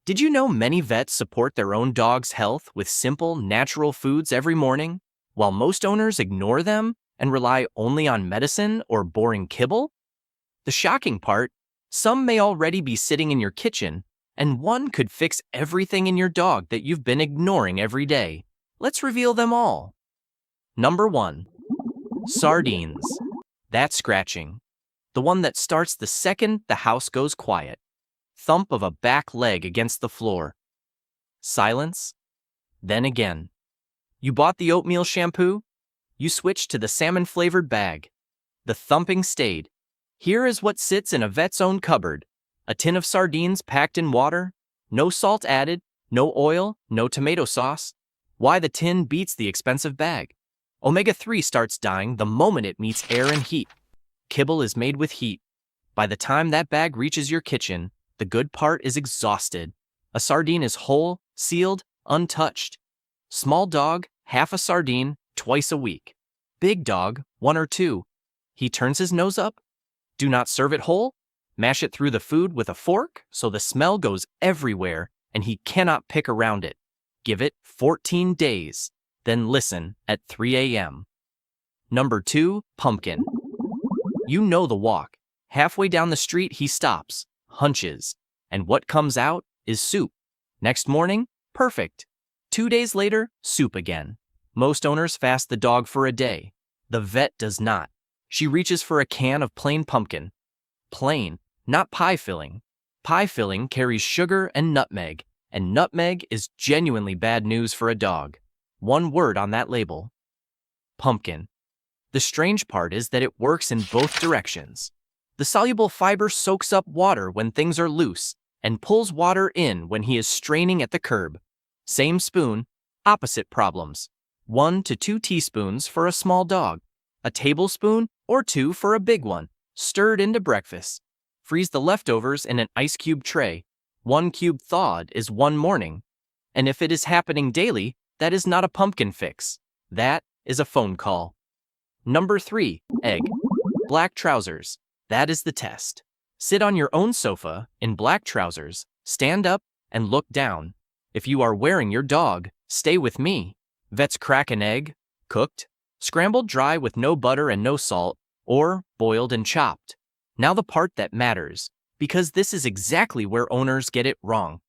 Did you know many vets support their own dog's health with simple, natural foods every morning, while most owners ignore them and rely only on medicine or boring kibble? The shocking part, some may already be sitting in your kitchen, and one could fix everything in your dog that you've been ignoring every day. Let's reveal them all. Number 1. Sardines. That's scratching. The one that starts the second the house goes quiet. Thump of a back leg against the floor. Silence. Then again. You bought the oatmeal shampoo? You switched to the salmon-flavored bag. The thumping stayed. Here is what sits in a vet's own cupboard. A tin of sardines packed in water. No salt added, no oil, no tomato sauce. Why the tin beats the expensive bag. Omega-3 starts dying the moment it meets air and heat. Kibble is made with heat. By the time that bag reaches your kitchen, the good part is exhausted. A sardine is whole, sealed, untouched. Small dog, half a sardine, twice a week. Big dog, 1 or 2. He turns his nose up. Do not serve it whole. Mash it through the food with a fork so the smell goes everywhere and he cannot pick around it. Give it 14 days. Then listen at 3 a.m. Number 2, pumpkin. You know the walk. Halfway down the street he stops, hunches, and what comes out is soup. Next morning, perfect. 2 days later, soup again. Most owners fast the dog for a day. The vet does not. She reaches for a can of plain pumpkin. Plain, not pie filling. Pie filling carries sugar and nutmeg is genuinely bad news for a dog. One word on that label. Pumpkin. The strange part is that it works in both directions. The soluble fiber soaks up water when things are loose and pulls water in when he is straining at the curb. Same spoon, opposite problems. 1 to 2 teaspoons for a small dog. A tablespoon or 2 for a big one, stirred into breakfast. Freeze the leftovers in an ice cube tray. 1 cube thawed is 1 morning. And if it is happening daily, that is not a pumpkin fix. That is a phone call. Number 3, egg. Black trousers. That is the test. Sit on your own sofa in black trousers, stand up, and look down. If you are wearing your dog, stay with me. Vets crack an egg, cooked, scrambled dry with no butter and no salt, or boiled and chopped. Now the part that matters, because this is exactly where owners get it wrong.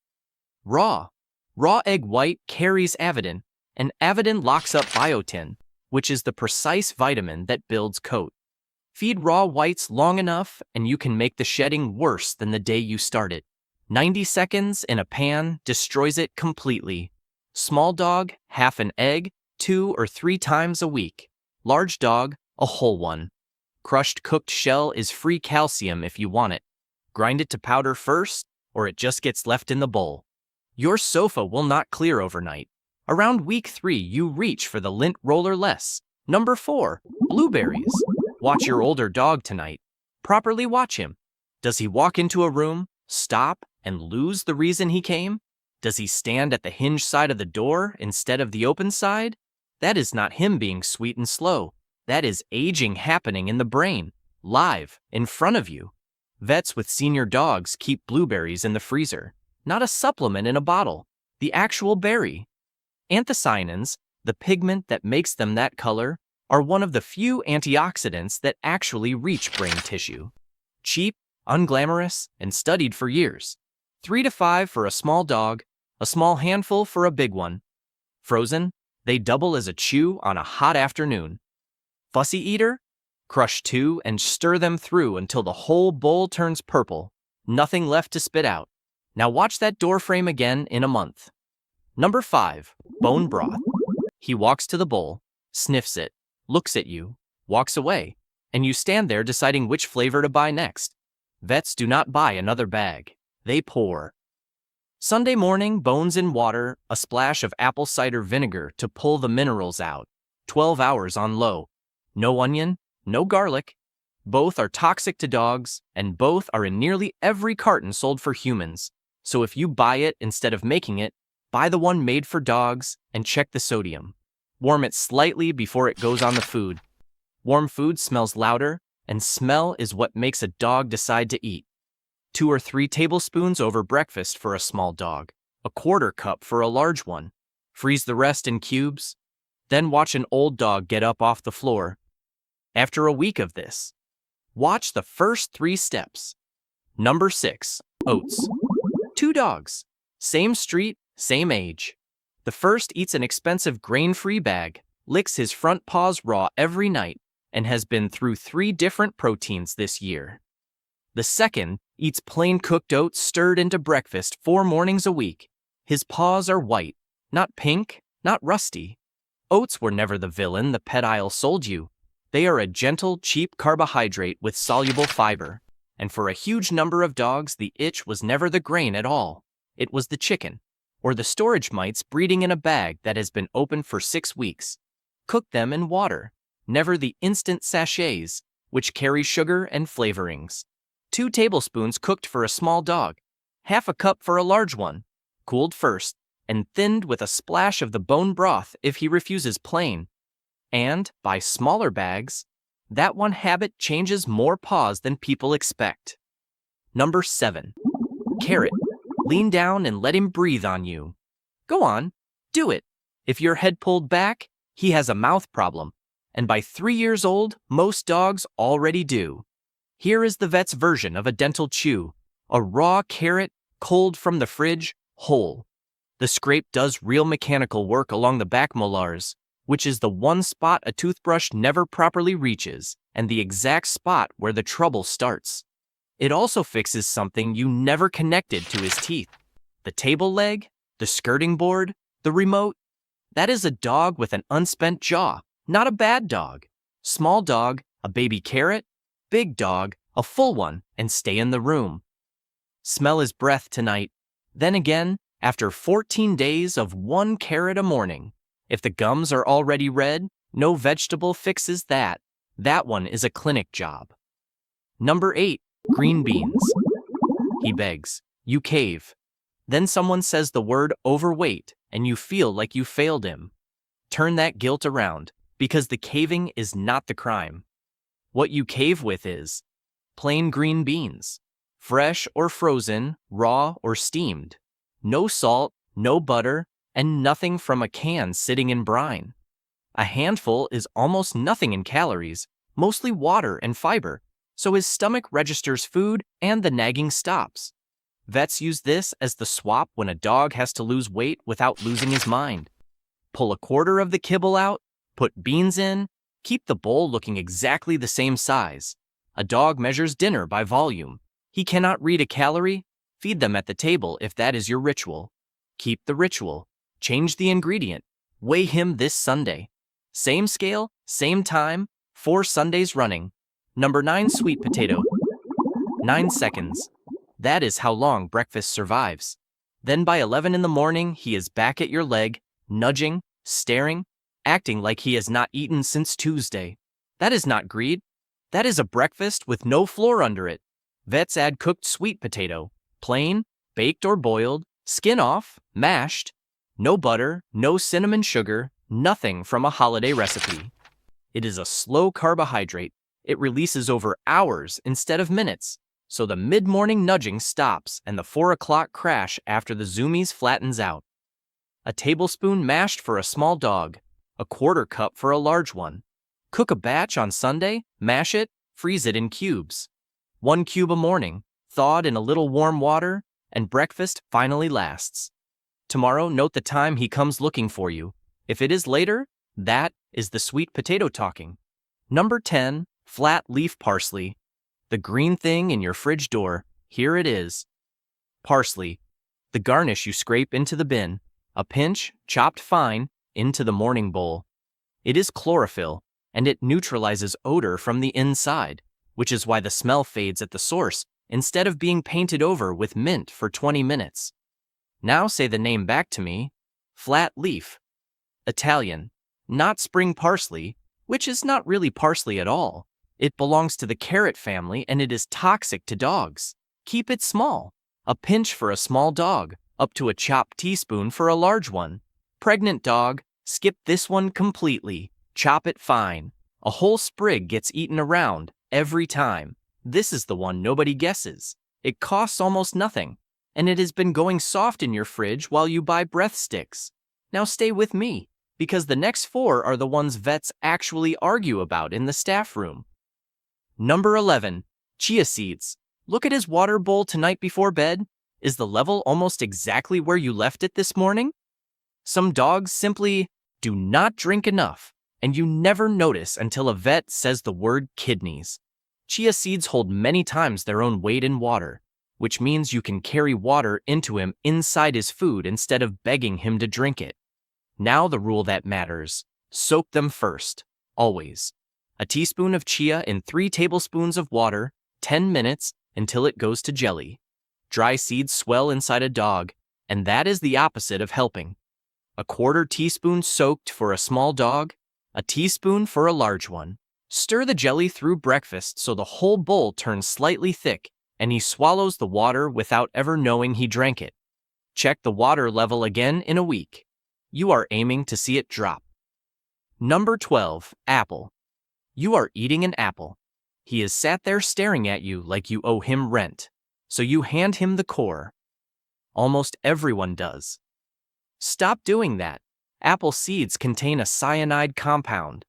Raw. Raw egg white carries avidin, and avidin locks up biotin, which is the precise vitamin that builds coat. Feed raw whites long enough and you can make the shedding worse than the day you started. 90 seconds in a pan destroys it completely. Small dog, half an egg, 2 or 3 times a week. Large dog, a whole one. Crushed cooked shell is free calcium if you want it. Grind it to powder first, or it just gets left in the bowl. Your sofa will not clear overnight. Around week 3, you reach for the lint roller less. Number 4, blueberries. Watch your older dog tonight. Properly watch him. Does he walk into a room, stop, and lose the reason he came? Does he stand at the hinge side of the door instead of the open side? That is not him being sweet and slow. That is aging happening in the brain, live, in front of you. Vets with senior dogs keep blueberries in the freezer, not a supplement in a bottle, the actual berry. Anthocyanins, the pigment that makes them that color, are one of the few antioxidants that actually reach brain tissue. Cheap, unglamorous, and studied for years. 3 to 5 for a small dog, a small handful for a big one. Frozen, they double as a chew on a hot afternoon. Fussy eater? Crush 2 and stir them through until the whole bowl turns purple. Nothing left to spit out. Now watch that door frame again in a month. Number 5, bone broth. He walks to the bowl, sniffs it, looks at you, walks away, and you stand there deciding which flavor to buy next. Vets do not buy another bag. They pour. Sunday morning, bones in water, a splash of apple cider vinegar to pull the minerals out. 12 hours on low. No onion, no garlic. Both are toxic to dogs, and both are in nearly every carton sold for humans. So if you buy it instead of making it, buy the one made for dogs and check the sodium. Warm it slightly before it goes on the food. Warm food smells louder, and smell is what makes a dog decide to eat. 2 or 3 tablespoons over breakfast for a small dog, a quarter cup for a large one. Freeze the rest in cubes. Then watch an old dog get up off the floor. After a week of this, watch the first 3 steps. Number 6, Oats. 2 dogs. Same street, same age. The first eats an expensive grain-free bag, licks his front paws raw every night, and has been through 3 different proteins this year. The second eats plain cooked oats stirred into breakfast 4 mornings a week. His paws are white, not pink, not rusty. Oats were never the villain the pet aisle sold you. They are a gentle, cheap carbohydrate with soluble fiber. And for a huge number of dogs, the itch was never the grain at all. It was the chicken, or the storage mites breeding in a bag that has been open for 6 weeks. Cook them in water, never the instant sachets, which carry sugar and flavorings. 2 tablespoons cooked for a small dog, half a cup for a large one, cooled first, and thinned with a splash of the bone broth if he refuses plain. And, buy smaller bags. That one habit changes more paws than people expect. Number 7, carrot. Lean down and let him breathe on you. Go on, do it. If your head pulled back, he has a mouth problem. And by 3 years old, most dogs already do. Here is the vet's version of a dental chew. A raw carrot, cold from the fridge, whole. The scrape does real mechanical work along the back molars, which is the one spot a toothbrush never properly reaches, and the exact spot where the trouble starts. It also fixes something you never connected to his teeth. The table leg, the skirting board, the remote. That is a dog with an unspent jaw, not a bad dog. Small dog, a baby carrot. Big dog, a full one, and stay in the room. Smell his breath tonight. Then again, after 14 days of 1 carrot a morning. If the gums are already red, no vegetable fixes that. That one is a clinic job. Number 8, green beans. He begs. You cave. Then someone says the word overweight, and you feel like you failed him. Turn that guilt around, because the caving is not the crime. What you cave with is plain green beans, fresh or frozen, raw or steamed. No salt, no butter, and nothing from a can sitting in brine. A handful is almost nothing in calories, mostly water and fiber, so his stomach registers food and the nagging stops. Vets use this as the swap when a dog has to lose weight without losing his mind. Pull a quarter of the kibble out, put beans in, keep the bowl looking exactly the same size. A dog measures dinner by volume. He cannot read a calorie. Feed them at the table if that is your ritual. Keep the ritual. Change the ingredient. Weigh him this Sunday. Same scale, same time, 4 Sundays running. Number 9, sweet potato. 9 seconds. That is how long breakfast survives. Then by 11 in the morning, he is back at your leg, nudging, staring, acting like he has not eaten since Tuesday. That is not greed. That is a breakfast with no floor under it. Vets add cooked sweet potato, plain, baked or boiled, skin off, mashed. No butter, no cinnamon sugar, nothing from a holiday recipe. It is a slow carbohydrate. It releases over hours instead of minutes. So the mid-morning nudging stops and the 4 o'clock crash after the zoomies flattens out. A tablespoon mashed for a small dog, a quarter cup for a large one. Cook a batch on Sunday, mash it, freeze it in cubes. 1 cube a morning, thawed in a little warm water, and breakfast finally lasts. Tomorrow, note the time he comes looking for you. If it is later, that is the sweet potato talking. Number 10, flat leaf parsley. The green thing in your fridge door, here it is. Parsley, the garnish you scrape into the bin, a pinch, chopped fine, into the morning bowl. It is chlorophyll, and it neutralizes odor from the inside, which is why the smell fades at the source instead of being painted over with mint for 20 minutes. Now say the name back to me. Flat leaf. Italian, not spring parsley, which is not really parsley at all. It belongs to the carrot family and it is toxic to dogs. Keep it small. A pinch for a small dog, up to a chopped teaspoon for a large one. Pregnant dog, skip this one completely. Chop it fine. A whole sprig gets eaten around every time. This is the one nobody guesses. It costs almost nothing, and it has been going soft in your fridge while you buy breath sticks. Now stay with me, because the next 4 are the ones vets actually argue about in the staff room. Number 11. Chia seeds. Look at his water bowl tonight before bed. Is the level almost exactly where you left it this morning? Some dogs simply do not drink enough, and you never notice until a vet says the word kidneys. Chia seeds hold many times their own weight in water, which means you can carry water into him inside his food instead of begging him to drink it. Now the rule that matters: soak them first, always. A teaspoon of chia in 3 tablespoons of water, 10 minutes until it goes to jelly. Dry seeds swell inside a dog, and that is the opposite of helping. A 1/4 teaspoon soaked for a small dog, a teaspoon for a large one. Stir the jelly through breakfast so the whole bowl turns slightly thick, and he swallows the water without ever knowing he drank it. Check the water level again in a week. You are aiming to see it drop. Number 12. Apple. You are eating an apple. He has sat there staring at you like you owe him rent, so you hand him the core. Almost everyone does. Stop doing that. Apple seeds contain a cyanide compound.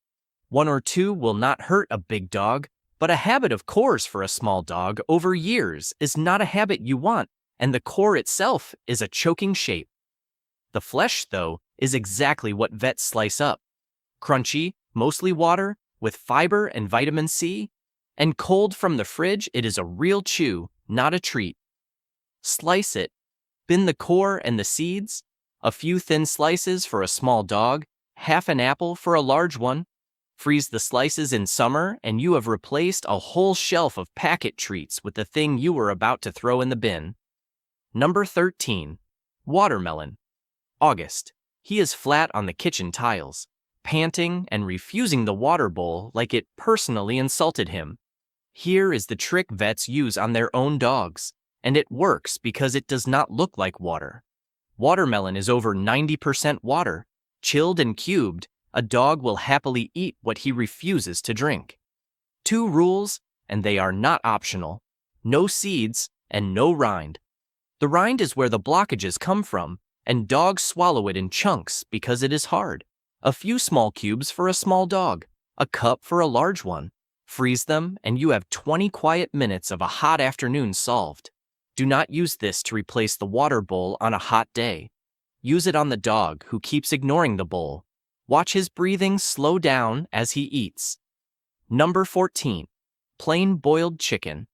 1 or 2 will not hurt a big dog, but a habit of cores for a small dog over years is not a habit you want, and the core itself is a choking shape. The flesh, though, is exactly what vets slice up. Crunchy, mostly water, with fiber and vitamin C, and cold from the fridge, it is a real chew, not a treat. Slice it. Bin the core and the seeds. A few thin slices for a small dog, half an apple for a large one. Freeze the slices in summer, and you have replaced a whole shelf of packet treats with the thing you were about to throw in the bin. Number 13. Watermelon. August. He is flat on the kitchen tiles, panting and refusing the water bowl like it personally insulted him. Here is the trick vets use on their own dogs, and it works because it does not look like water. Watermelon is over 90% water. Chilled and cubed, a dog will happily eat what he refuses to drink. 2 rules, and they are not optional: no seeds and no rind. The rind is where the blockages come from, and dogs swallow it in chunks because it is hard. A few small cubes for a small dog, a cup for a large one. Freeze them, and you have 20 quiet minutes of a hot afternoon solved. Do not use this to replace the water bowl on a hot day. Use it on the dog who keeps ignoring the bowl. Watch his breathing slow down as he eats. Number 14. Plain boiled chicken.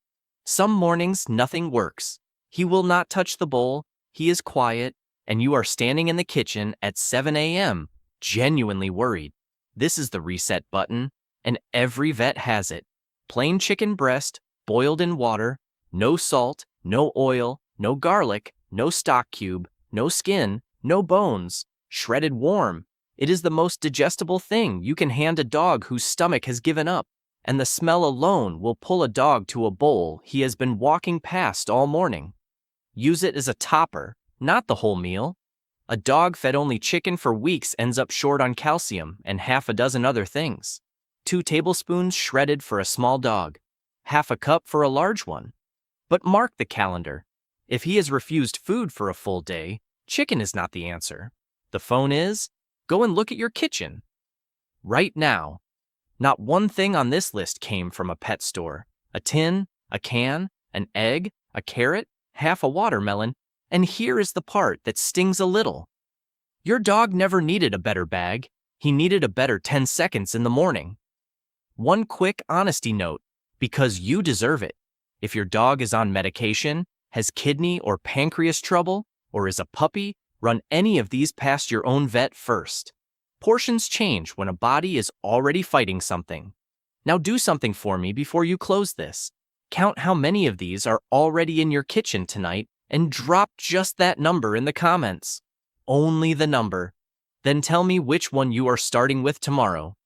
Some mornings nothing works. He will not touch the bowl, he is quiet, and you are standing in the kitchen at 7 a.m., genuinely worried. This is the reset button, and every vet has it. Plain chicken breast, boiled in water, no salt, no oil, no garlic, no stock cube, no skin, no bones, shredded warm. It is the most digestible thing you can hand a dog whose stomach has given up, and the smell alone will pull a dog to a bowl he has been walking past all morning. Use it as a topper, not the whole meal. A dog fed only chicken for weeks ends up short on calcium and half a dozen other things. 2 tablespoons shredded for a small dog, half a cup for a large one. But mark the calendar. If he has refused food for a full day, chicken is not the answer. The phone is, go and look at your kitchen. Right now. Not one thing on this list came from a pet store. A tin, a can, an egg, a carrot, half a watermelon, and here is the part that stings a little. Your dog never needed a better bag. He needed a better 10 seconds in the morning. One quick honesty note, because you deserve it. If your dog is on medication, has kidney or pancreas trouble, or is a puppy, run any of these past your own vet first. Portions change when a body is already fighting something. Now do something for me before you close this. Count how many of these are already in your kitchen tonight and drop just that number in the comments. Only the number. Then tell me which one you are starting with tomorrow.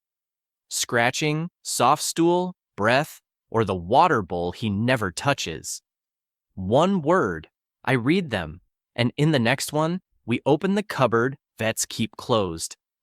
Scratching, soft stool, breath, or the water bowl he never touches. One word. I read them, and in the next one, we open the cupboard vets keep closed.